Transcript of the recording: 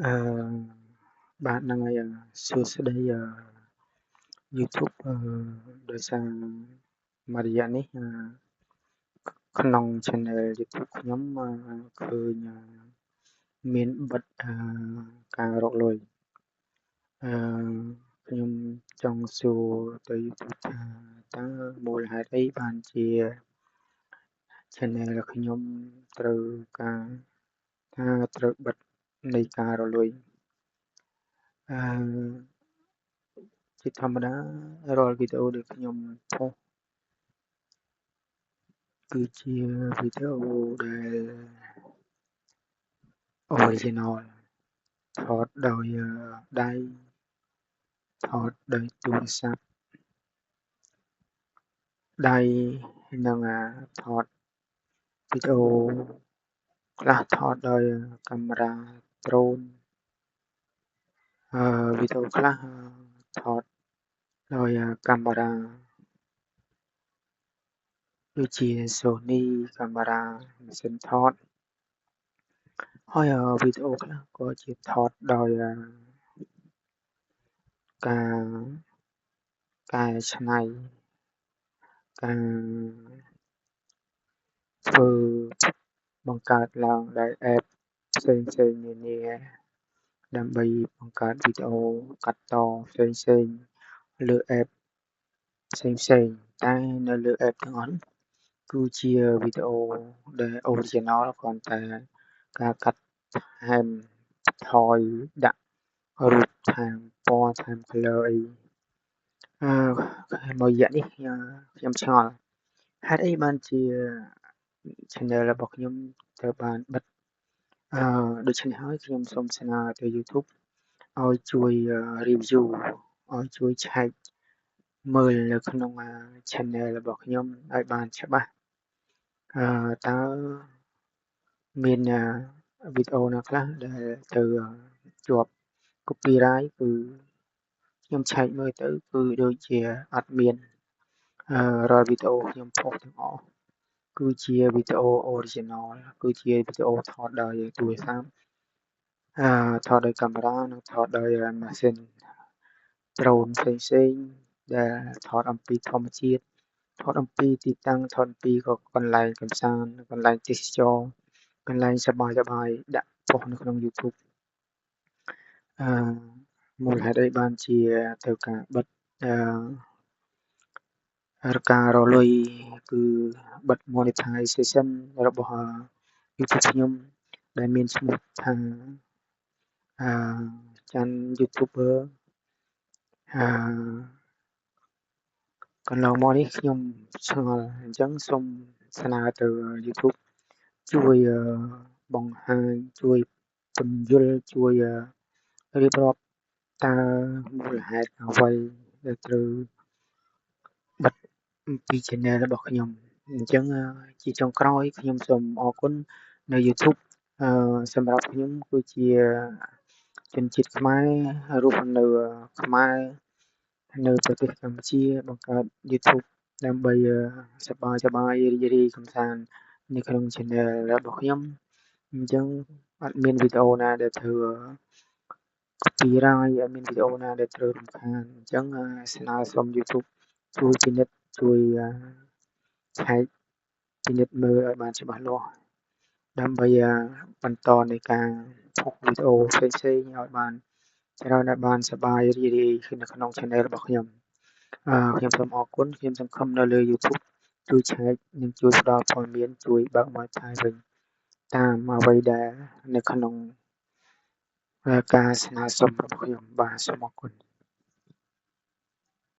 អឺបាទហ្នឹងហើយសួស្តីYouTube ដោយសារមួយរយៈនេះក្នុង Channel YouTube ខ្ញុំឃើញមានបិទការរកលុយអឺខ្ញុំចង់សួរទៅ YouTube ថាតើមូលហេតុអីបានជា Channel ខ្ញុំត្រូវបិទនៃការរកលុយអឺជាធម្មតារាល់វីដេអូដែលខ្ញុំផុសគឺជាវីដេអូដែល original ថតដោយដៃថតដោយទូរស័ព្ទដៃនិងថតវីដេអូខ្លះថតដោយកាមេរ៉ា drone វីដេអូខ្លះថតដោយកាមេរ៉ាដូចជា Sony កាមេរ៉ាម៉ាស៊ីនថតហើយវីដេអូខ្លះក៏ជាថតដោយការកែច្នៃការធ្វើបង្កើតឡើងដោយ app ផ្សេងៗនានាដើម្បីបង្កើតវីដេអូកាត់តផ្សេងៗលើ app ផ្សេងៗតែនៅលើ app ទាំងអស់នោះគឺជាវីដេអូដែល original គ្រាន់តែការកាត់ថែមថយដាក់រូបថែមពណ៌ថែម color អីមួយរយៈនេះខ្ញុំឆ្ងល់ហេតុអីបានជា Channel របស់ខ្ញុំត្រូវបានបិទដូច្នេះហើយខ្ញុំសូមស្នើទៅ YouTube ឲ្យជួយ review ឲ្យជួយឆែកមើលនៅក្នុងChannel របស់ខ្ញុំឲ្យបានច្បាស់តើមានវីដេអូណាខ្លះដែលត្រូវជាប់ copyright គឺខ្ញុំឆែកមើលទៅគឺដូចជាអត់មានរាល់វីដេអូខ្ញុំផុសទាំងអស់គឺជាវីដេអូ original គឺជាវីដេអូថតដោយទូរស័ព្ទថតដោយកាមេរ៉ានិងថតដោយម៉ាស៊ីន drone ផ្សេងៗដែលថតអំពីធម្មជាតិថតអំពីទីតាំងថតអំពីកន្លែងកម្សាន្តកន្លែងទេសចរណ៍កន្លែងសប្បាយៗដាក់ផុសនៅក្នុង YouTube មូលហេតុអីបានជាត្រូវការបិទការរកលុយគឺបិទ monetization របស់ YouTube ខ្ញុំដែលមានឈ្មោះថាច័ន្ទ YouTuber កន្លងមកនេះខ្ញុំឆ្ងល់អញ្ចឹងសូមស្នើទៅ YouTube ជួយបង្ហាញជួយពន្យល់ជួយរៀបរាប់តើមូលហេតុអ្វីដែលត្រូវបិទពី Channel របស់ខ្ញុំអញ្ចឹងជាចុងក្រោយខ្ញុំសូមអរគុណនៅ YouTube សម្រាប់ខ្ញុំគឺជាជនជាតិខ្មែររស់នៅខ្មែរនៅប្រទេសកម្ពុជាបង្កើត YouTube ដើម្បីសប្បាយរីករាយកម្សាន្តនៅក្នុង Channel របស់ខ្ញុំអញ្ចឹងអត់មានវីដេអូណាដែលធ្វើcopyright អត់មានវីដេអូណាដែលត្រូវរំខានអញ្ចឹងស្នើសុំ YouTube ជួយពិនិត្យជួយឆែកពិនិត្យមើលឲ្យបានច្បាស់លាស់ដើម្បីបន្តនៃការផុសវីដេអូផ្សេងៗឲ្យបានច្រើនឲ្យបានសប្បាយរីករាយនៅក្នុង Channel របស់ខ្ញុំខ្ញុំសូមអរគុណខ្ញុំសង្ឃឹមនៅលើ YouTube ជួយឆែកនិងជួយផ្ដល់ព័ត៌មានជួយបើក Monetize វិញតាមអ្វីដែលនៅក្នុងការស្នើសុំរបស់ខ្ញុំបាទសូមអរគុណ